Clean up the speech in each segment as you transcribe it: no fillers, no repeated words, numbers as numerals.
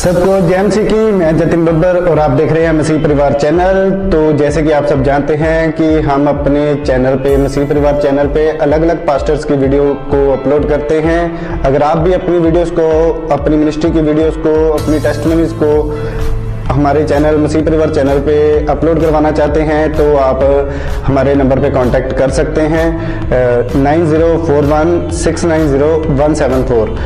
सबको जय मसीह की। मैं जतिन बब्बर और आप देख रहे हैं मसीह परिवार चैनल। तो जैसे कि आप सब जानते हैं कि हम अपने चैनल पे, मसीह परिवार चैनल पे अलग अलग पास्टर्स की वीडियो को अपलोड करते हैं। अगर आप भी अपनी वीडियोस को, अपनी मिनिस्ट्री की वीडियोस को, अपनी टेस्टिमनीज को हमारे चैनल मसीह परिवार चैनल पे अपलोड करवाना चाहते हैं तो आप हमारे नंबर पे कांटेक्ट कर सकते हैं 9041690174।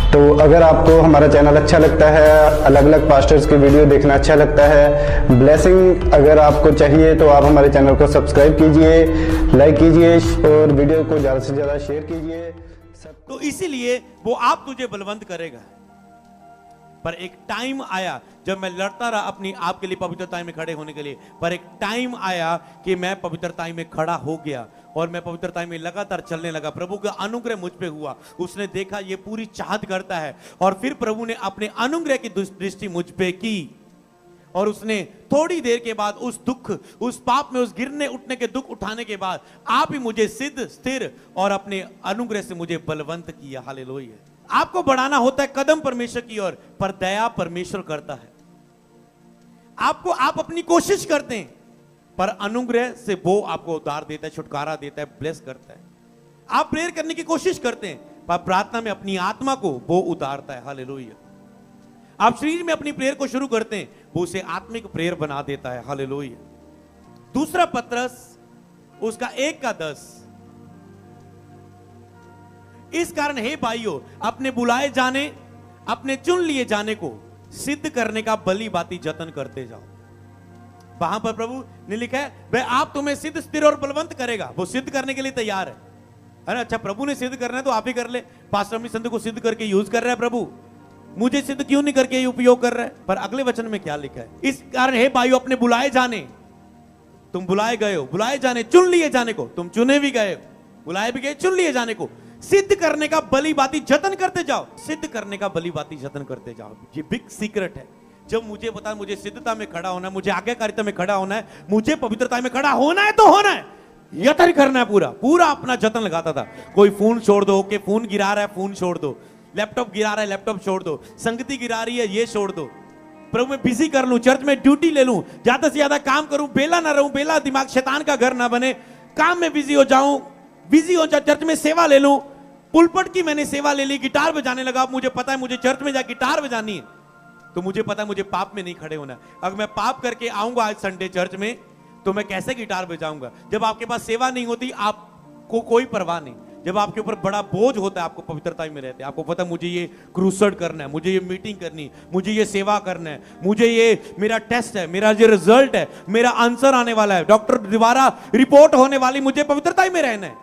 तो अगर आपको हमारा चैनल अच्छा लगता है, अलग अलग पास्टर्स की वीडियो देखना अच्छा लगता है, ब्लेसिंग अगर आपको चाहिए तो आप हमारे चैनल को सब्सक्राइब कीजिए, लाइक कीजिए और वीडियो को ज़्यादा से ज़्यादा शेयर कीजिए। तो इसीलिए वो आप तुझे बलवंत करेगा। पर एक टाइम आया जब मैं लड़ता रहा अपनी आप के लिए, पवित्रता में खड़े होने के लिए, पर एक टाइम आया कि मैं पवित्रता में खड़ा हो गया और मैं पवित्रता में लगातार चलने लगा। प्रभु का अनुग्रह मुझ पे हुआ, उसने देखा ये पूरी चाहत करता है और फिर प्रभु ने अपने अनुग्रह की दृष्टि मुझ पे की और उसने थोड़ी देर के बाद उस दुख, उस पाप में, उस गिरने उठने के दुख उठाने के बाद आप ही मुझे सिद्ध, स्थिर और अपने अनुग्रह से मुझे बलवंत किया। हालेलुया। आपको बढ़ाना होता है कदम परमेश्वर की ओर, पर दया परमेश्वर करता है। आप अपनी कोशिश करते हैं पर अनुग्रह से वो आपको उद्धार देता है, छुटकारा देता है, ब्लेस करता है। आप प्रेयर करने की कोशिश करते हैं पर प्रार्थना में अपनी आत्मा को वो उतारता है। हालेलुया। आप शरीर में अपनी प्रेयर को शुरू करते हैं, वो उसे आत्मिक प्रेयर बना देता है। हालेलुया। दूसरा पत्रस उसका 1:10, इस कारण हे भाइयों, अपने बुलाए जाने, अपने चुन लिए जाने को सिद्ध करने का भली भांति जतन करते जाओ। वहां पर प्रभु ने लिखा है वह आप तुम्हें सिद्ध, स्थिर और बलवंत करेगा। वो सिद्ध करने के लिए तैयार है। अरे अच्छा, प्रभु ने सिद्ध करना है तो आप ही कर ले। पास्टर अमित संत को सिद्ध करके यूज कर रहा है प्रभु, मुझे सिद्ध क्यों नहीं करके उपयोग कर रहा है? पर अगले वचन में क्या लिखा है? इस कारण हे भाइयों, अपने बुलाए जाने, तुम बुलाए गए हो, बुलाए जाने, चुन लिए जाने को, तुम चुने भी गए हो, बुलाए भी गए, चुन लिए जाने को सिद्ध करने का भली भांति जतन करते जाओ। सिद्ध करने का भली भांति जतन करते जाओ। ये बिग सीक्रेट है। जब मुझे पता है मुझे सिद्धता में खड़ा होना है, मुझे आज्ञाकारिता में खड़ा होना है, मुझे पवित्रता में खड़ा होना है तो होना है, यतन करना है। पूरा पूरा अपना जतन लगाता था। कोई फोन छोड़ दो, कि फोन गिरा रहा है फोन छोड़ दो, लैपटॉप गिरा रहा है लैपटॉप छोड़ दो, संगति गिरा रही है ये छोड़ दो, प्रभु मैं बिजी कर लूं, चर्च में ड्यूटी ले लूं, ज्यादा से ज्यादा काम करूं, बेला ना रहूं, बेला दिमाग शैतान का घर ना बने, काम में बिजी हो जाऊं, बिजी हो जाऊं, चर्च में सेवा ले लूं। पुलपट की मैंने सेवा ले ली, गिटार बजाने लगा, मुझे पता है मुझे चर्च में जा गिटार बजानी है, तो मुझे पता है मुझे पाप में नहीं खड़े होना है। अगर मैं पाप करके आऊंगा आज संडे चर्च में तो मैं कैसे गिटार बजाऊंगा? जब आपके पास सेवा नहीं होती आपको कोई परवाह नहीं, जब आपके ऊपर बड़ा बोझ होता है, आपको पवित्रता में रहते हैं, आपको पता है मुझे ये क्रूसेड करना है, मुझे ये मीटिंग करनी, मुझे ये सेवा करना है, मुझे ये मेरा टेस्ट है, मेरा जो रिजल्ट है, मेरा आंसर आने वाला है, डॉक्टर द्वारा रिपोर्ट होने वाली, मुझे पवित्रता में रहना है।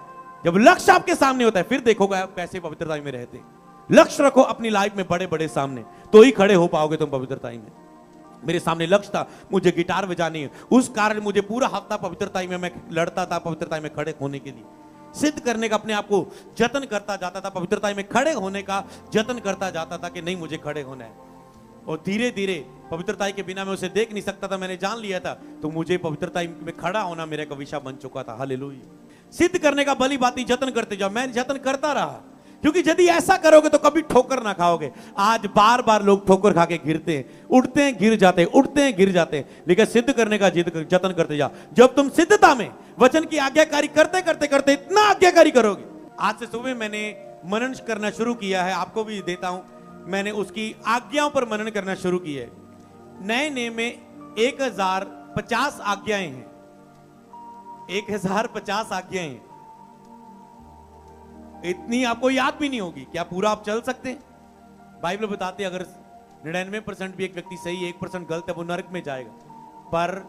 जब लक्ष्य आपके सामने होता है फिर देखोगे आप कैसे पवित्रता में रहते हैं। लक्ष्य रखो अपनी लाइफ में बड़े बड़े सामने, तो ही खड़े हो पाओगे तुम पवित्रता में। मेरे सामने लक्ष्य था, मुझे गिटार बजानी है, उस कारण मुझे पूरा हफ्ता पवित्रता में मैं लड़ता था, पवित्रता में खड़े होने के लिए, सिद्ध करने का अपने आप को जतन करता जाता था, पवित्रता में खड़े होने का जतन करता जाता था कि नहीं मुझे खड़े होना है। और धीरे धीरे पवित्रता के बिना मैं उसे देख नहीं सकता था, मैंने जान लिया था, तो मुझे पवित्रता में खड़ा होना मेरा एक विषय बन चुका था। हालेलुया। सिद्ध करने का भली भांति जतन करते जाओ। मैं जतन करता रहा, क्योंकि यदि ऐसा करोगे तो कभी ठोकर ना खाओगे। आज बार बार लोग ठोकर खा के गिरते हैं, उठते हैं गिर जाते हैं, उठते हैं गिर जाते हैं, लेकिन सिद्ध करने का जतन करते जाओ। जब तुम सिद्धता में वचन की आज्ञाकारी करते करते करते इतना आज्ञाकारी करोगे। आज से सुबह मैंने मनन करना शुरू किया है, आपको भी देता हूं, मैंने उसकी आज्ञाओं पर मनन करना शुरू किया है। नए नियम में 1050 आज्ञाएं हैं, 1050 आज्ञाएं हैं। इतनी आपको याद भी नहीं होगी, क्या पूरा आप चल सकते हैं? बाइबल बताते अगर 99% भी एक व्यक्ति सही, 1% गलत है, वो नरक में जाएगा। पर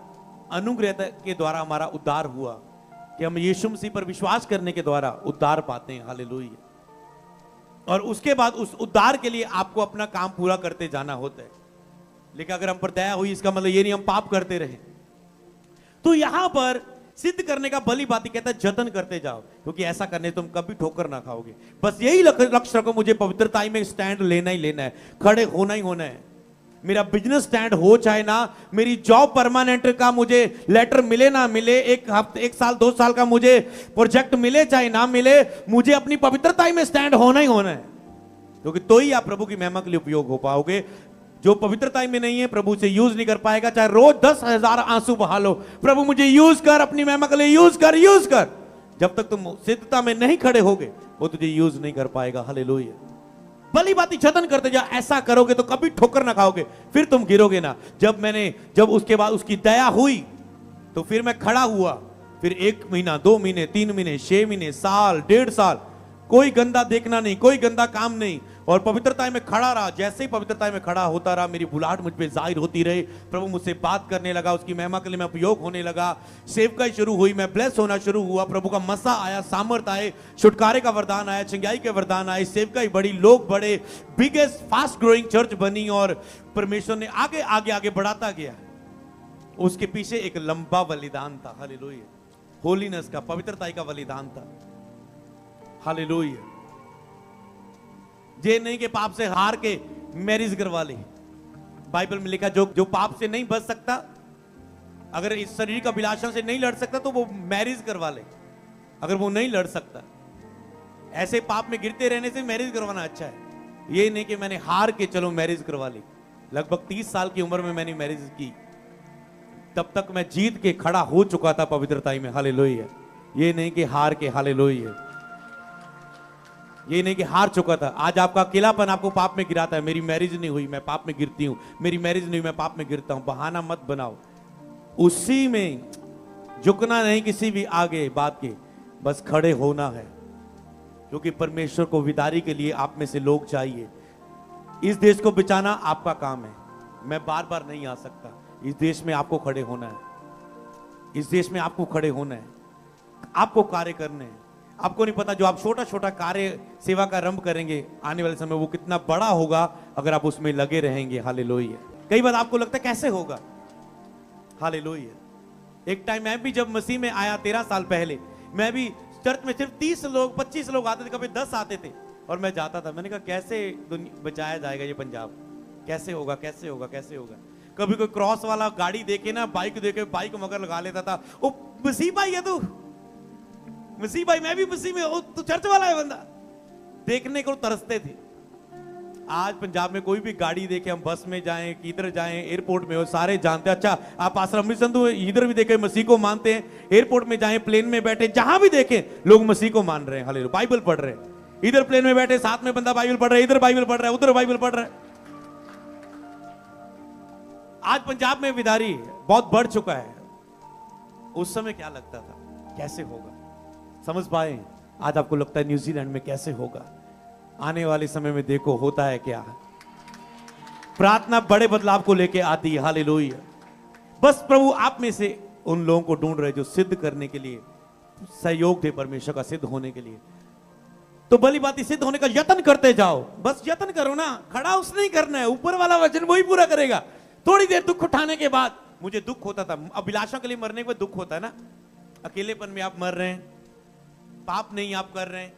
अनुग्रह के द्वारा हमारा उद्धार हुआ कि हम यीशु मसीह पर विश्वास करने के द्वारा उद्धार पाते हैं। हालेलुया। और उसके बाद उस उद्धार के लिए आपको अपना काम पूरा करते जाना होता है। लेकिन अगर हम पर दया हुई इसका मतलब ये नहीं हम पाप करते रहे। तो यहां पर सिद्ध करने का भली भांति कहता है जतन करते जाओ, क्योंकि ऐसा करने तुम कभी ठोकर ना खाओगे। बस यही लक्ष्य रखो, मुझे पवित्रता में स्टैंड लेना ही लेना है, खड़े होना ही होना है। मेरा बिजनेस स्टैंड हो चाहे ना, मेरी जॉब परमानेंट का मुझे लेटर मिले ना मिले, एक हफ्ते, 1 साल 2 साल का मुझे प्रोजेक्ट मिले चाहे ना मिले, मुझे अपनी पवित्रता में स्टैंड होना ही होना है, क्योंकि तो ही आप प्रभु की महिमा के लिए उपयोग हो पाओगे। जो पवित्रता में नहीं है प्रभु से यूज नहीं कर पाएगा। चाहे रोज 10,000 आंसू बहा लो, प्रभु मुझे यूज कर, अपनी महिमा के लिए यूज कर। जब तक तुम सिद्धता में नहीं खड़े होगे वो तुझे यूज नहीं कर पाएगा। हालेलुया। भली बात जतन करते जाओ, ऐसा करोगे तो कभी ठोकर ना खाओगे, फिर तुम गिरोगे ना। जब उसके बाद उसकी दया हुई तो फिर मैं खड़ा हुआ, फिर 1 महीना, 2 महीने, 3 महीने, 6 महीने, साल, 1.5 साल, कोई गंदा देखना नहीं, कोई गंदा काम नहीं, और पवित्रता में खड़ा रहा। जैसे ही पवित्रता में खड़ा होता रहा, मेरी बुलाहट मुझ पे जाहिर होती रही, प्रभु मुझसे बात करने लगा, उसकी महिमा के लिए मैं उपयोग होने लगा, सेवकाई शुरू हुई, मैं ब्लेस होना शुरू हुआ, प्रभु का मसा आया, सामर्थ आए, छुटकारे का वरदान आया, चंगाई के वरदान आए, सेवकाई बढ़ी, लोग बढ़े, बिगेस्ट फास्ट ग्रोइंग चर्च बनी, और परमेश्वर ने आगे आगे आगे बढ़ाता गया। उसके पीछे एक लंबा बलिदान था। हालेलुया। होलीनेस का, पवित्रता का बलिदान था। हालेलुया। ये नहीं कि पाप से हार के मैरिज करवा ली। बाइबल में लिखा जो पाप से नहीं बच सकता, अगर इस शरीर का अभिलाषा से नहीं लड़ सकता तो वो मैरिज करवा ले। अगर वो नहीं लड़ सकता, ऐसे पाप में गिरते रहने से मैरिज करवाना अच्छा है। ये नहीं कि मैंने हार के चलो मैरिज करवा ली। लगभग 30 साल की उम्र में मैंने मैरिज की, तब तक मैं जीत के खड़ा हो चुका था पवित्रता में। हालेलुया। ये नहीं कि हार के। हालेलुया। ये नहीं कि हार चुका था। आज आपका अकेलापन आपको पाप में गिराता है। मेरी मैरिज नहीं हुई, मैं पाप में गिरती हूं, मेरी मैरिज नहीं हुई, मैं पाप में गिरता हूं। बहाना मत बनाओ, उसी में झुकना नहीं किसी भी आगे बात के, बस खड़े होना है, क्योंकि परमेश्वर को विदारी के लिए आप में से लोग चाहिए। इस देश को बचाना आपका काम है, मैं बार बार नहीं आ सकता। इस देश में आपको खड़े होना है, इस देश में आपको खड़े होना है, आपको कार्य करने हैं। आपको नहीं पता जो आप छोटा छोटा कार्य सेवा का आरंभ करेंगे, आने वाले समय वो कितना बड़ा होगा अगर आप उसमें लगे रहेंगे। हालेलुया। कई बार आपको लगता है कैसे होगा। हालेलुया। एक टाइम मैं भी जब मसीह में आया 13 साल पहले, मैं भी चर्च में सिर्फ 30 लोग 25 लोग आते थे, कभी 10 आते थे, और मैं जाता था। मैंने कहा कैसे बचाया जाएगा ये पंजाब, कैसे होगा, कैसे होगा, कैसे होगा। कभी कोई क्रॉस वाला गाड़ी देखे ना, बाइक देखे, बाइक मगर लगा लेता था, ओ मसीह भाई है तू, मसीह भाई, मैं भी मसीह में, तू चर्च वाला है बंदा, देखने को तरसते थे। आज पंजाब में कोई भी गाड़ी देखे, हम बस में जाएं, किधर जाएं, एयरपोर्ट में हो, सारे जानते हैं। अच्छा आप आश्रम अमृत संधू इधर भी देखे मसीह को मानते हैं, एयरपोर्ट में जाएं, प्लेन में बैठे, जहां भी देखे लोग मसीह को मान रहे हैं। हालेलुया। बाइबल पढ़ रहे हैं, इधर प्लेन में बैठे साथ में बंदा बाइबल पढ़ रहा है, इधर बाइबल पढ़ रहा है, उधर बाइबल पढ़ रहा है। आज पंजाब में विदारी बहुत बढ़ चुका है। उस समय क्या लगता था कैसे होगा, समझ पाए? आज आपको लगता है न्यूजीलैंड में कैसे होगा। आने वाले समय में देखो होता है क्या। प्रार्थना बड़े बदलाव को लेके आती है। हालेलुया। बस प्रभु आप में से उन लोगों को ढूंढ रहे जो सिद्ध करने के लिए सहयोग दे, परमेश्वर का सिद्ध होने के लिए। तो भली बात सिद्ध होने का यत्न करते जाओ, बस यत्न करो ना, खड़ा उसने ही करना है, ऊपर वाला वचन वही पूरा करेगा। थोड़ी देर दुख उठाने के बाद, मुझे दुख होता था, अभिलाषा के लिए मरने के बाद दुख होता है ना, अकेलेपन में आप मर रहे हैं, पाप नहीं आप कर रहे हैं,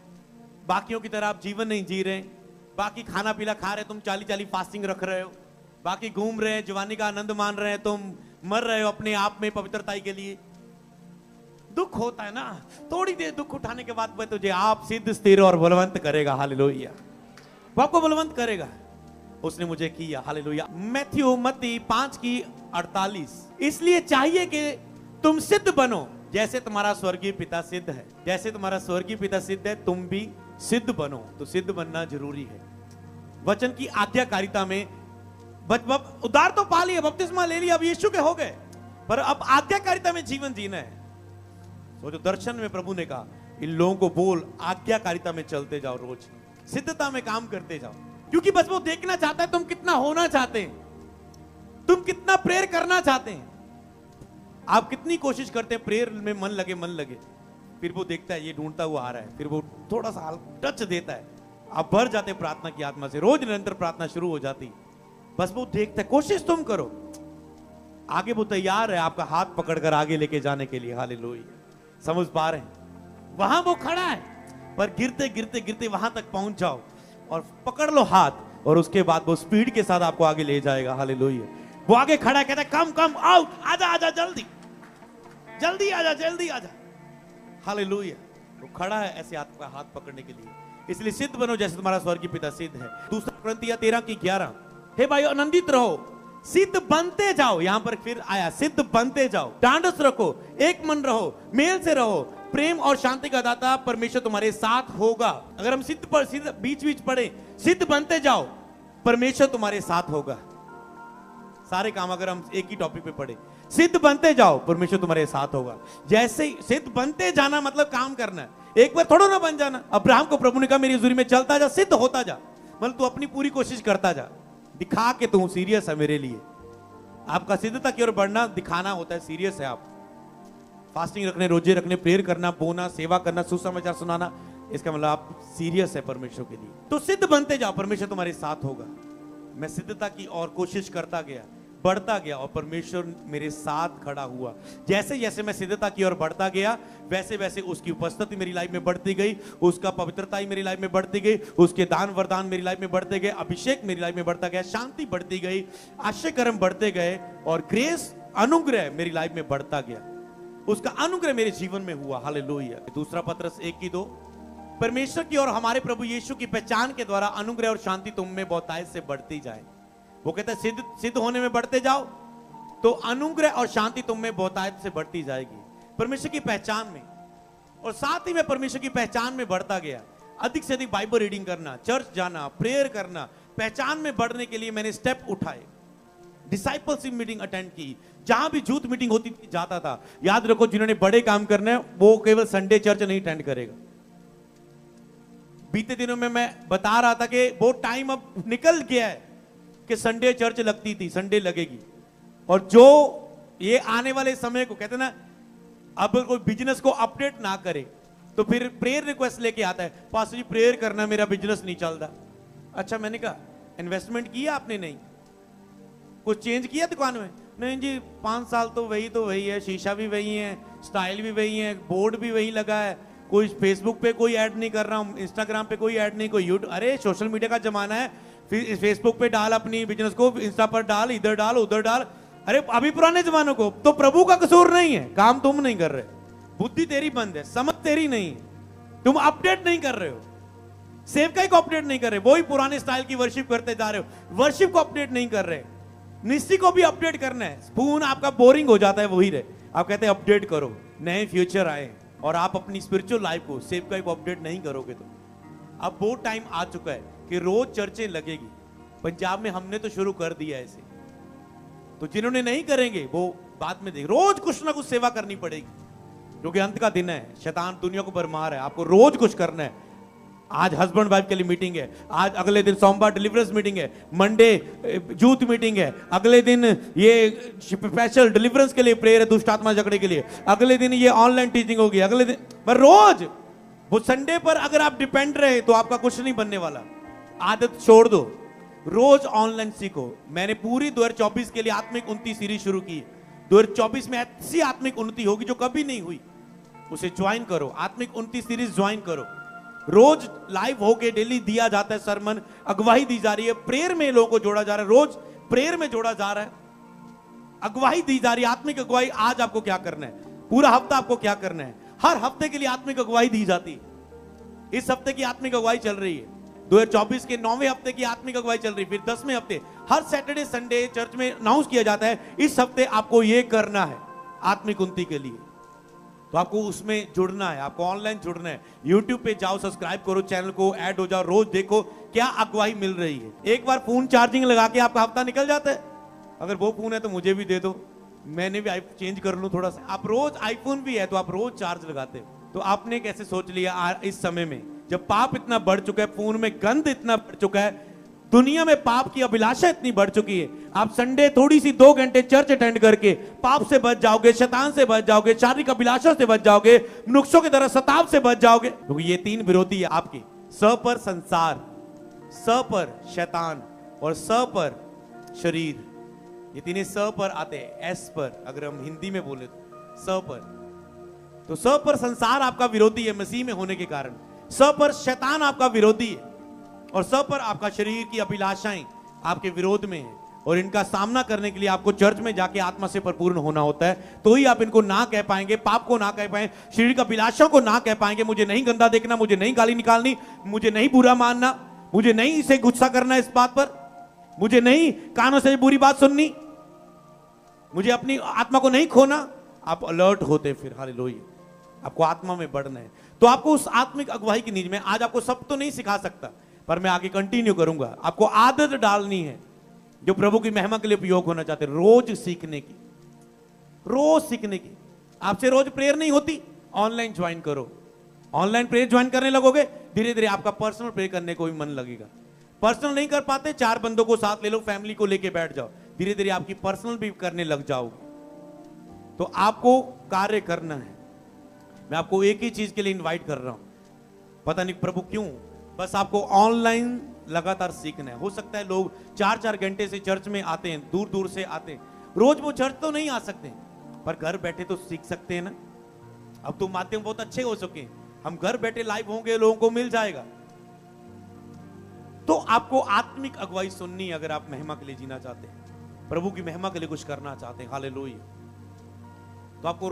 बाकियों की तरह आप जीवन नहीं जी रहे, बाकी खाना पीना खा रहे, तुम 40 फास्टिंग रख रहे हो, बाकी घूम रहे हैं, जवानी का आनंद मान रहे हैं, तुम मर रहे हो अपने आप में पवित्रता के लिए। दुख होता है ना। थोड़ी देर दुख उठाने के बाद मैं तुझे आप सिद्ध, स्थिर और बलवंत करेगा। हालेलुया। वो आपको बलवंत करेगा। उसने मुझे किया। हालेलुया। मैथ्यू मत्ती 5:48, इसलिए चाहिए कि तुम सिद्ध बनो जैसे तुम्हारा स्वर्गीय पिता सिद्ध है। जैसे तुम्हारा स्वर्गीय पिता सिद्ध है, तुम भी सिद्ध बनो। तो सिद्ध बनना जरूरी है। वचन की आज्ञाकारिता में उद्धार तो पा लिया, बपतिस्मा ले लिया, अब यीशु के हो गए, पर अब आज्ञाकारिता में जीवन जीना है। तो जो दर्शन में प्रभु ने कहा, इन लोगों को बोल आज्ञाकारिता में चलते जाओ, रोज सिद्धता में काम करते जाओ, क्योंकि बस वो देखना चाहता है तुम कितना होना चाहते हैं, तुम कितना प्रेयर करना चाहते हैं। आप कितनी कोशिश करते हैं प्रेयर में मन लगे, फिर वो देखता है ये ढूंढता हुआ आ रहा है, फिर वो थोड़ा सा टच देता है, आप भर जाते प्रार्थना की आत्मा से, रोज निरंतर प्रार्थना शुरू हो जाती। बस वो देखता है, कोशिश तुम करो, आगे वो तैयार है आपका हाथ पकड़कर आगे लेके जाने के लिए। हालेलुया। समझ पा रहे हैं? वहां वो खड़ा है, पर गिरते गिरते गिरते वहां तक पहुंच जाओ और पकड़ लो हाथ, और उसके बाद वो स्पीड के साथ आपको आगे ले जाएगा। हालेलुया। वो आगे खड़ा है, कहता है कम कम आउट, आजा आजा, जल्दी जल्दी आजा, जल्दी आजा। हालेलुया। वो खड़ा है ऐसे आपका हाथ पकड़ने के लिए। इसलिए सिद्ध बनो जैसे तुम्हारा स्वर्गीय पिता सिद्ध है। 2 कुरिन्थियों 13:11, हे भाई आनंदित रहो, सिद्ध बनते जाओ। यहां पर फिर आया सिद्ध बनते जाओ, ढांढस रखो, एक मन रहो, मेल से रहो, प्रेम और शांति का दाता परमेश्वर तुम्हारे साथ होगा। अगर हम सिद्ध बीच बीच पढ़े, सिद्ध बनते जाओ, परमेश्वर तुम्हारे साथ होगा। सारे काम अगर हम एक ही टॉपिक पे पढ़े, सिद्ध बनते जाओ, परमेश्वर तुम्हारे साथ होगा। जैसे ही सिद्ध बनते जाना मतलब काम करना है, एक बार थोड़ा ना बन जाना। अब्राहम को प्रभु ने कहा मेरी हजूरी में चलता जा, सिद्ध होता जा, मतलब तू अपनी पूरी कोशिश करता जा, दिखा के तू सीरियस है मेरे लिए। आपका सिद्धता की ओर बढ़ना दिखाना होता है, सीरियस है आप। फास्टिंग रखने, रोजे रखने, प्रेयर करना, बोना, सेवा करना, सुसमाचार सुनाना, इसका मतलब आप सीरियस है परमेश्वर के लिए। तो सिद्ध बनते जाओ, परमेश्वर तुम्हारे साथ होगा। मैं सिद्धता की और कोशिश करता गया, बढ़ता गया, और परमेश्वर मेरे साथ खड़ा हुआ। जैसे जैसे मैं सिद्धता की ओर बढ़ता गया, वैसे वैसे उसकी उपस्थिति मेरी लाइफ में बढ़ती गई, उसका पवित्रता मेरी लाइफ में बढ़ती गई, उसके दान वरदान मेरी लाइफ में बढ़ते गए, अभिषेक मेरी लाइफ में बढ़ता गया, शांति बढ़ती गई, आश्चर्य कर्म बढ़ते गए, और ग्रेस अनुग्रह मेरी लाइफ में बढ़ता गया। उसका अनुग्रह मेरे जीवन में हुआ। हालेलुया। दूसरा पत्रस 1:2, परमेश्वर की और हमारे प्रभु यीशु की पहचान के द्वारा अनुग्रह और शांति तुम में बहुतायत से बढ़ती जाए। वो कहता है सिद्ध होने में बढ़ते जाओ, तो अनुग्रह और शांति तुम में बहुतायत से बढ़ती जाएगी, परमेश्वर की पहचान में। और साथ ही में परमेश्वर की पहचान में बढ़ता गया, अधिक से अधिक बाइबल रीडिंग करना, चर्च जाना, प्रेयर करना, पहचान में बढ़ने के लिए मैंने स्टेप उठाए। डिसाइपलशिप मीटिंग अटेंड की, जहां भी यूथ मीटिंग होती थी जाता था। याद रखो, जिन्होंने बड़े काम करने हैं वो केवल संडे चर्च नहीं अटेंड करेगा। बीते दिनों में मैं बता रहा था कि वो टाइम अब निकल गया है कि संडे चर्च लगती थी, संडे लगेगी। और जो ये आने वाले समय को कहते ना, अब कोई बिजनेस को अपडेट ना करे तो फिर प्रेयर रिक्वेस्ट लेके आता है, पास्टर जी प्रेयर करना, मेरा बिजनेस नहीं चलता। अच्छा, मैंने कहा इन्वेस्टमेंट किया आपने? नहीं। कुछ चेंज किया दुकान में? नहीं जी, 5 साल तो वही है, शीशा भी वही है, स्टाइल भी वही है, बोर्ड भी वही लगा है, कोई फेसबुक पे कोई ऐड नहीं कर रहा हूं, इंस्टाग्राम पे कोई ऐड नहीं, कोई यूट्यूब। अरे सोशल मीडिया का जमाना है, फिर फेसबुक पे डाल अपनी बिजनेस को, इंस्टा पर डाल, इधर डाल, उधर डाल। अरे अभी पुराने जमानों को तो प्रभु का कसूर नहीं है, काम तुम नहीं कर रहे, बुद्धि तेरी बंद है, समझ तेरी नहीं, तुम अपडेट नहीं कर रहे हो, सेवकाई को अपडेट नहीं कर रहे, वही पुराने स्टाइल की वर्शिप करते जा रहे हो, वर्शिप को अपडेट नहीं कर रहे। निश्चित को भी अपडेट करना है। स्पून आपका बोरिंग हो जाता है, वही रहे, आप कहते हैं अपडेट करो, नए फ्यूचर आए, और आप अपनी स्पिरिचुअल लाइफ को, सेवकाई को अपडेट नहीं करोगे तो अब वो टाइम आ चुका है कि रोज चर्चें लगेगी। पंजाब में हमने तो शुरू कर दिया ऐसे, तो जिन्होंने नहीं करेंगे वो बाद में देख, रोज कुछ ना कुछ सेवा करनी पड़ेगी, क्योंकि अंत का दिन है, शैतान दुनिया को भरमार है, आपको रोज कुछ करना है। आज हस्बैंड वाइफ के लिए मीटिंग है, आज अगले दिन सोमवार डिलीवरेंस मीटिंग है, मंडे यूथ मीटिंग है, अगले दिन ये स्पेशल डिलीवरेंस के लिए प्रेयर है, दुष्ट आत्मा झगड़े के लिए, अगले दिन ये ऑनलाइन टीचिंग होगी, अगले दिन पर रोज वो संडे पर अगर आप डिपेंड रहे तो आपका कुछ नहीं बनने वाला। आदत छोड़ दो, रोज ऑनलाइन सीखो। मैंने पूरी 2024 के लिए आत्मिक उन्नति सीरीज शुरू की। 2024 में ऐसी आत्मिक उन्नति होगी जो कभी नहीं हुई, उसे ज्वाइन करो, आत्मिक उन्नति सीरीज ज्वाइन करो। रोज लाइव होके डेली दिया जाता है सरमन, अगवाही दी जा रही है, प्रेयर में लोगों को जोड़ा जा रहा है, रोज प्रेयर में जोड़ा जा रहा है, अगवाही दी जा रही है, आत्मिक अगवाही। आज आपको क्या करना है, पूरा हफ्ता आपको क्या करना है, हर हफ्ते के लिए आत्मिक अगवाही दी जाती है। इस हफ्ते की आत्मिक अगवाही चल रही है, 2024 के 9वें हफ्ते की आत्मिक अगवाही चल रही है, फिर 10वें हफ्ते हर सैटरडे संडे चर्च में अनाउंस किया जाता है, इस हफ्ते आपको यह करना है आत्मिक उन्नति के लिए। तो आपको उसमें जुड़ना है, आपको ऑनलाइन जुड़ना है। यूट्यूब पे जाओ, सब्सक्राइब करो चैनल को, ऐड हो जाओ, रोज देखो क्या अगवाई मिल रही है। एक बार फोन चार्जिंग लगा के आपका हफ्ता निकल जाता है। अगर वो फोन है तो मुझे भी दे दो, मैंने भी चेंज कर लूं थोड़ा सा। आप रोज, आईफोन भी है तो आप रोज चार्ज लगाते हो, तो आपने कैसे सोच लिया इस समय में जब पाप इतना बढ़ चुका है, फोन में गंद इतना बढ़ चुका है, दुनिया में पाप की अभिलाषा इतनी बढ़ चुकी है, आप संडे थोड़ी सी 2 घंटे चर्च अटेंड करके पाप से बच जाओगे, शैतान से बच जाओगे, शारीरिक अभिलाषा से बच जाओगे, नुक्सों की तरह सताव से बच जाओगे। क्योंकि ये 3 विरोधी है आपके, स पर संसार, स पर शैतान और स पर शरीर। ये तीनों स पर आते हैं, एस पर अगर हम हिंदी में बोले तो स पर। तो स पर संसार आपका विरोधी है मसीह में होने के कारण, स पर शैतान आपका विरोधी है, और स पर आपका शरीर की अभिलाषाएं आपके विरोध में है। और इनका सामना करने के लिए आपको चर्च में जाके आत्मा से परिपूर्ण होना होता है, तो ही आप इनको ना कह पाएंगे, पाप को ना कह पाएंगे, शरीर की अभिलाषाओं को ना कह पाएंगे। मुझे नहीं गंदा देखना, मुझे नहीं गाली निकालनी, मुझे नहीं बुरा मानना, मुझे नहीं इसे गुस्सा करना इस बात पर। मुझे नहीं कानों से बुरी बात सुननी, मुझे अपनी आत्मा को नहीं खोना। आप अलर्ट होते फिर, हालेलुया। आपको आत्मा में बढ़ना है तो आपको उस आत्मिक अगुवाई की नींद में, आज आपको सब तो नहीं सिखा सकता पर मैं आगे कंटिन्यू करूंगा। आपको आदत डालनी है जो प्रभु की महिमा के लिए उपयोग होना चाहते हैं, रोज सीखने की, रोज सीखने की। आपसे रोज प्रेयर नहीं होती, ऑनलाइन ज्वाइन करो। ऑनलाइन प्रेयर ज्वाइन करने लगोगे, धीरे धीरे आपका पर्सनल प्रेयर करने को भी मन लगेगा। पर्सनल नहीं कर पाते, 4 बंदों को साथ ले लो, फैमिली को लेके बैठ जाओ, धीरे धीरे आपकी पर्सनल भी करने लग जाओगे। तो आपको कार्य करना है। मैं आपको एक ही चीज के लिए इनवाइट कर रहा हूं, पता नहीं प्रभु क्यों, बस आपको ऑनलाइन लगातार सीखना है। हो सकता है लोग 4-4 घंटे से चर्च में आते हैं, दूर दूर से आते हैं, रोज वो चर्च तो नहीं आ सकते पर घर बैठे तो सीख सकते हैं ना। अब तो माध्यम बहुत अच्छे हो चुके हैं, हम घर बैठे लाइव होंगे, लोगों को मिल जाएगा। तो आपको आत्मिक अगुवाई सुननी है अगर आप महिमा के लिए जीना चाहते हैं, प्रभु की महिमा के लिए कुछ करना चाहते हैं, हालेलुया। तो आपको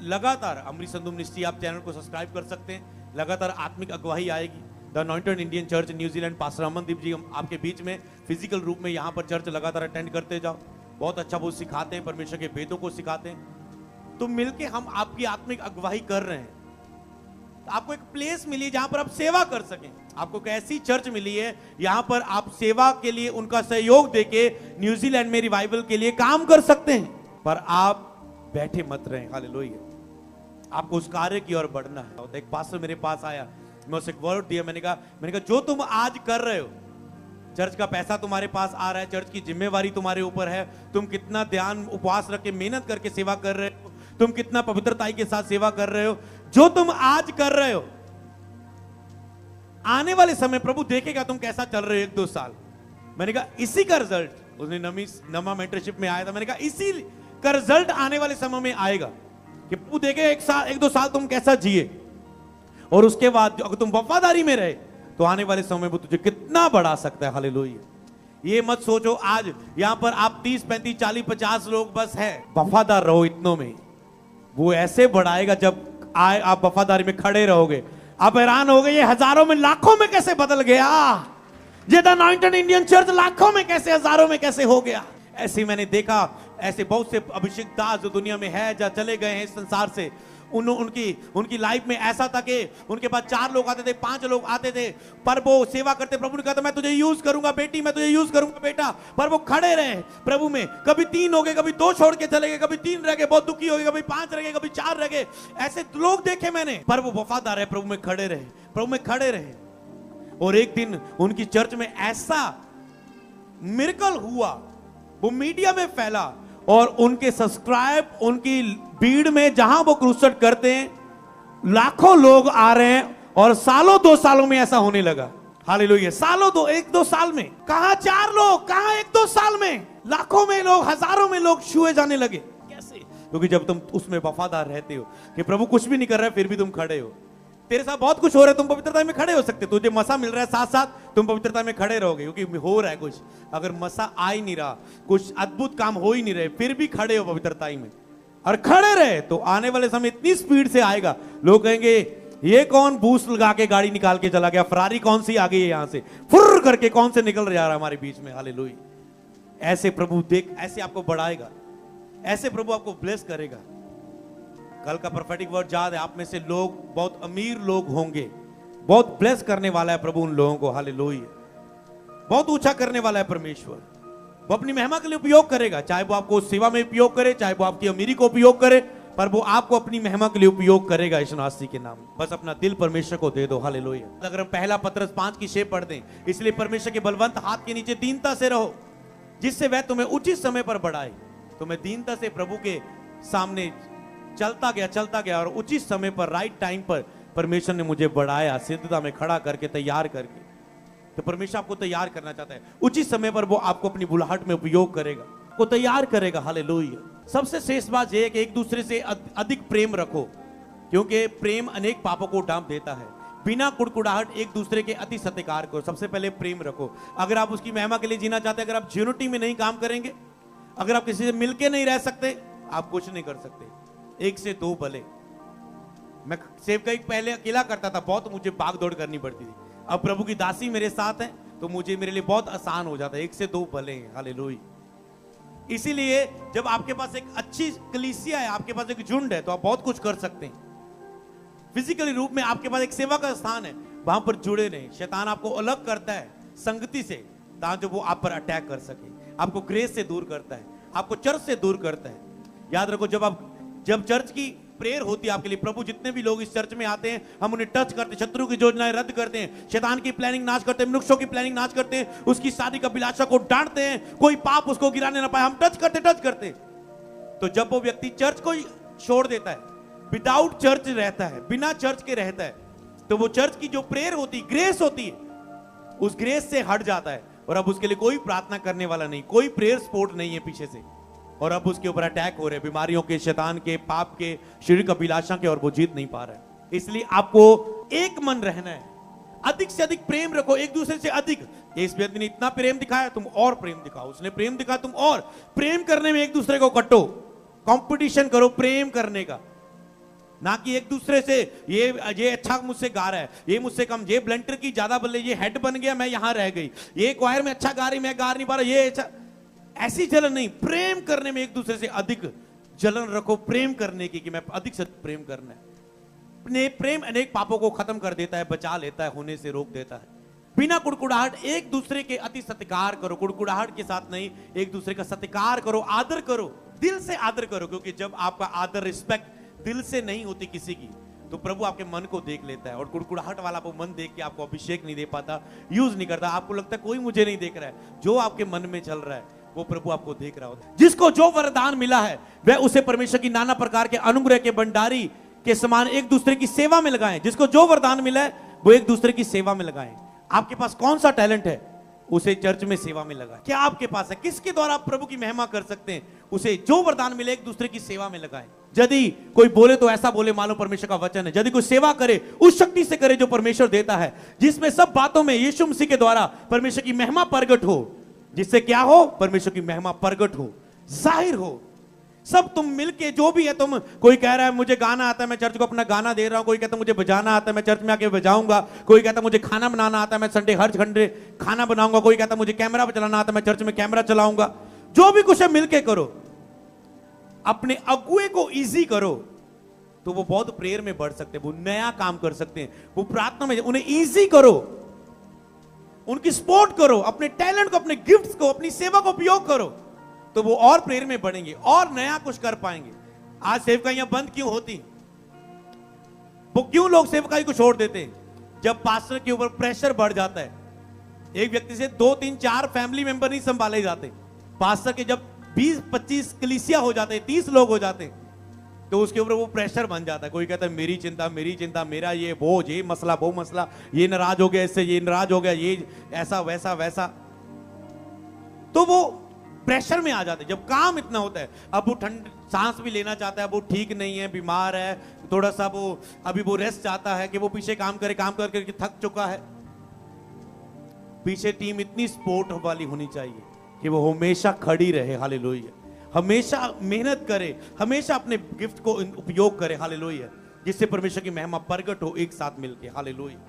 लगातार अमरीश संधू मिनिस्ट्री, आप चैनल को सब्सक्राइब कर सकते हैं, लगातार आत्मिक अगुवाई आएगी। The anointed Indian church New Zealand, pastor Amandeep ji आपके बीच में फिजिकल रूप में यहाँ पर चर्च लगातार अटेंड करते जाओ, बहुत अच्छा वो सिखाते हैं, परमेश्वर के वेदों को सिखाते हैं। तो मिलके हम आपकी आत्मिक अगुवाई कर रहे हैं। तो आपको एक प्लेस मिली है जहां पर आप सेवा कर सकें। आपको एक ऐसी चर्च मिली है यहां पर आप सेवा के लिए उनका सहयोग देके न्यूजीलैंड में रिवाइवल के लिए काम कर सकते हैं, पर आप बैठे मत रहें, हालेलुया। आपको उस कार्य की ओर बढ़ना है। एक पास्टर मेरे पास आया, मैं उसे एक वर्ड दिया, मैंने कहा जो तुम आज कर रहे हो, चर्च का पैसा तुम्हारे पास आ रहा है, चर्च की जिम्मेवारी तुम्हारे ऊपर है, तुम कितना ध्यान उपवास रख के मेहनत करके सेवा कर रहे हो, तुम कितना पवित्रताई के साथ सेवा कर रहे हो, जो तुम आज कर रहे हो आने वाले समय प्रभु देखेगा तुम कैसा चल रहे हो 1-2 साल। मैंने कहा इसी का रिजल्ट, उसने नमा मेंटरशिप में आया था, मैंने कहा इसी का रिजल्ट आने वाले समय में आएगा कि प्रभु देखे 1-2 साल तुम कैसा जिए, और उसके बाद अगर तुम वफादारी में रहे तो आने वाले समय में तुझे कितना बढ़ा सकता है, हालेलुया। ये मत सोचो आज यहां पर आप 30, 35, 40, 50 लोग बस है, वफादार रहो इतनों में, वो ऐसे बढ़ाएगा जब आए आप वफादारी में खड़े रहोगे। आप हैरान हो गए ये हजारों में लाखों में कैसे बदल गया, ये द अनॉइंटेड इंडियन चर्च लाखों में कैसे, हजारों में कैसे हो गया। ऐसे मैंने देखा, ऐसे बहुत से अभिषेक दास जो दुनिया में है, जहां चले गए हैं इस संसार से, उनकी लाइफ में ऐसा था कि उनके पास 4 लोग आते थे, 5 लोग आते थे, पर वो सेवा करते, प्रभु ने कहा था मैं तुझे यूज करूंगा बेटी, मैं तुझे यूज करूंगा बेटा, पर वो खड़े रहे प्रभु में। कभी 3 हो गए, कभी 2 छोड़ के चले गए, कभी 3 रह गए, बहुत दुखी हो गए, कभी 5 रह गए, कभी 4 रह गए, ऐसे लोग देखे मैंने, पर वो वफादार है, प्रभु में खड़े रहे, प्रभु में खड़े रहे। और एक दिन उनकी चर्च में ऐसा मिरेकल हुआ, वो मीडिया में फैला, और उनके सब्सक्राइब, उनकी भीड़ में जहां वो क्रूसेड करते हैं लाखों लोग आ रहे हैं, और सालों 2 सालों में ऐसा होने लगा, हालेलुया। सालों 1-2 साल में, कहां 4 लोग, कहां 1-2 साल में लाखों में लोग, हजारों में लोग छुए जाने लगे। कैसे? क्योंकि जब तुम उसमें वफादार रहते हो कि प्रभु कुछ भी नहीं कर रहा है फिर भी तुम खड़े हो, तेरे साथ बहुत कुछ हो रहा है, तुम पवित्रता में खड़े हो सकते, तुझे मसा मिल रहा है, साथ साथ तुम पवित्रता में खड़े रहोगे, क्योंकि हो रहा है कुछ। अगर मसा आ ही नहीं रहा, कुछ अद्भुत काम हो ही नहीं रहे, फिर भी खड़े हो पवित्रताई में, और खड़े रहे, तो आने वाले समय इतनी स्पीड से आएगा, लोग कहेंगे ये कौन बूस्ट लगा के गाड़ी निकाल के चला गया, फरारी कौन सी आ गई है यहां से, फुर्र करके कौन से निकल जा रहा है हमारे बीच में, हालेलुया। ऐसे प्रभु देख, ऐसे आपको बढ़ाएगा, ऐसे प्रभु आपको ब्लेस करेगा। कल का प्रोफेटिक वर्ड याद है आप में से लोग, बहुत अमीर लोग होंगे, बहुत ब्लेस करने वाला है प्रभु उन लोगों को, हालेलुया। बहुत ऊंचा करने वाला है परमेश्वर, वो अपनी महिमा के लिए उपयोग करेगा, चाहे वो आपको सेवा में उपयोग करे, चाहे वो आपकी अमीरी को उपयोग करे, पर वो आपको अपनी महिमा के लिए उपयोग करेगा यीशु मसीह के नाम। बस अपना दिल परमेश्वर को दे दो, हालेलुया। अगर हम पहला पत्रस 5 की 6 पढ़ दें, इसलिए परमेश्वर के बलवंत हाथ के नीचे दीनता से रहो, जिससे वह तुम्हें उचित समय पर बढ़ाए। तो मैं दीनता से प्रभु के सामने चलता गया, और उचित समय पर, राइट टाइम पर परमेश्वर ने मुझे बढ़ाया, सिद्धता में खड़ा करके, तैयार करके। तो परमेश्वर आपको तैयार करना चाहता है, उचित समय पर वो आपको अपनी बुलाहट में उपयोग करेगा, को तैयार करेगा, हालेलुया। सबसे श्रेष्ठ बात यह है कि एक दूसरे से अधिक प्रेम रखो, क्योंकि प्रेम अनेक पापों को ढांप देता है। बिना कुड़कुड़ाहट एक दूसरे के अति सत्कार करो, सबसे पहले प्रेम रखो। अगर आप उसकी महिमा के लिए जीना चाहते हैं, अगर आप यूनिटी में नहीं काम करेंगे, अगर आप किसी से मिलके नहीं रह सकते, आप कुछ नहीं कर सकते। 1 से 2 भले। मैं सेवकाई पहले अकेला करता था, बहुत मुझे भाग दौड़ करनी पड़ती थी। अब प्रभु की दासी मेरे साथ है, तो मुझे मेरे लिए बहुत आसान हो जाता है, 1 से 2 भले हैं, हालेलुया। इसीलिए जब आपके पास एक अच्छी कलीसिया है, आपके पास एक झुंड है, तो आप बहुत कुछ कर सकते हैं। फिजिकली रूप में आपके पास एक सेवा का स्थान है, वहां पर जुड़े नहीं। शैतान आपको अलग करता है संगति से, ताकि वो आप पर अटैक कर सके, आपको ग्रेस से दूर करता है, आपको चर्च से दूर करता है। याद रखो, जब चर्च की प्रेयर होती है आपके लिए, प्रभु जितने भी लोग इस चर्च में आते हैं, हम उन्हें टच करते हैं, शत्रु की योजनाएं रद्द करते हैं, शैतान की प्लानिंग नाश करते हैं, मनुष्यों की प्लानिंग नाश करते हैं, उसकी शादी का अभिलाषा को डांटते हैं, कोई पाप उसको गिराने ना पाए, हम टच करते। तो जब वो व्यक्ति चर्च को छोड़ देता है, विदाउट चर्च रहता है, बिना चर्च के रहता है, तो वो चर्च की जो प्रेयर होती है, ग्रेस होती है, उस ग्रेस से हट जाता है, और अब उसके लिए कोई प्रार्थना करने वाला नहीं, कोई प्रेयर सपोर्ट नहीं है पीछे से, और अब उसके ऊपर अटैक हो रहे हैं, बीमारियों के, शैतान के, पाप के, शरीर का अभिलाषा के, और वो जीत नहीं पा रहा है। इसलिए आपको एक मन रहना है, अधिक से अधिक प्रेम रखो एक दूसरे से अधिक। इस व्यक्ति ने इतना प्रेम दिखाया, तुम और प्रेम दिखाओ, उसने प्रेम दिखाया, तुम और प्रेम करने में एक दूसरे को कटो, कंपटीशन करो प्रेम करने का, ना कि एक दूसरे से ये अच्छा मुझसे गा रहा है, ये मुझसे कम, ये ब्लंटर की ज्यादा बल्ले, ये हेड बन गया, मैं यहां रह गई, ये क्वायर में अच्छा गा रही, मैं गा नहीं पा रहा, ये अच्छा। ऐसी जलन नहीं, प्रेम करने में एक दूसरे से अधिक जलन रखो, प्रेम करने की, कि मैं अधिक से प्रेम करना है। प्रेम अनेक पापों को खत्म कर देता है, बचा लेता है, होने से रोक देता है। बिना कुड़कुड़ाहट एक दूसरे के अति सत्कार करो, कुड़कुड़ाहट के साथ नहीं, एक दूसरे का सत्कार करो, आदर करो, दिल से आदर करो, क्योंकि जब आपका आदर, रिस्पेक्ट दिल से नहीं होती किसी की, तो प्रभु आपके मन को देख लेता है, और कुड़कुड़ाहट वाला वो मन देख के आपको अभिषेक नहीं दे पाता, यूज नहीं करता, आपको लगता है कोई मुझे नहीं देख रहा है। जो आपके मन में चल रहा है वो प्रभु आपको देख रहा होता है। जिसको जो वरदान मिला है, वह उसे परमेश्वर की नाना प्रकार के अनुग्रह के भंडारी के समान एक दूसरे की सेवा में लगाएं। जिसको जो वरदान मिला है वो एक दूसरे की सेवा में लगाएं। आपके पास कौन सा टैलेंट है, उसे चर्च में सेवा में लगाएं। क्या आपके पास है, किसके द्वारा आप प्रभु की महिमा कर सकते हैं, उसे जो वरदान मिले एक दूसरे की सेवा में लगाएं। यदि कोई बोले तो ऐसा बोले मानो परमेश्वर का वचन है, यदि कोई सेवा करे उस शक्ति से करे जो परमेश्वर देता है, जिसमें सब बातों में यीशु मसीह के द्वारा परमेश्वर की महिमा प्रगट हो, जिससे क्या हो, परमेश्वर की महिमा प्रगट हो, जाहिर हो। सब तुम मिलके जो भी है, तुम, कोई कह रहा है मुझे गाना आता है, मैं चर्च को अपना गाना दे रहा हूं, कोई कहता है मुझे बजाना आता है, मैं चर्च में आके बजाऊंगा, कोई कहता है मुझे खाना बनाना आता है, मैं संडे हर घंटे खाना बनाऊंगा, कोई कहता है मुझे कैमरा चलाना आता है, मैं चर्च में कैमरा चलाऊंगा। जो भी कुछ है मिलके करो, अपने अगुए को इजी करो, तो वो बहुत प्रेयर में बढ़ सकते हैं, वो नया काम कर सकते हैं, वो प्रार्थना में, उन्हें इजी करो, उनकी सपोर्ट करो, अपने टैलेंट को, अपने गिफ्ट्स को, अपनी सेवा को उपयोग करो, तो वो और प्रेयर में बढ़ेंगे और नया कुछ कर पाएंगे। आज सेवकाइयां बंद क्यों होती, वो क्यों लोग सेवकाई को छोड़ देते हैं? जब पास्टर के ऊपर प्रेशर बढ़ जाता है। एक व्यक्ति से 2, 3, 4 फैमिली मेंबर नहीं संभाले जाते। पास्टर के जब 20-25 कलीसिया हो जाते हैं, 30 लोग हो जाते हैं, तो उसके ऊपर वो प्रेशर बन जाता है। कोई कहता है मेरी चिंता, मेरा ये बोझ, ये मसला, वो मसला, ये नाराज हो गया इससे, ये नाराज हो गया, ये ऐसा वैसा, तो वो प्रेशर में आ जाते हैं। जब काम इतना होता है, अब वो सांस भी लेना चाहता है, वो ठीक नहीं है, बीमार है, थोड़ा सा वो अभी वो रेस्ट चाहता है, कि वो पीछे काम करके थक चुका है। पीछे टीम इतनी सपोर्ट वाली होनी चाहिए कि वो हमेशा खड़ी रहे, हालेलुया, हमेशा मेहनत करे, हमेशा अपने गिफ्ट को उपयोग करे, हालेलुया, जिससे परमेश्वर की महिमा प्रगट हो एक साथ मिलके, हालेलुया।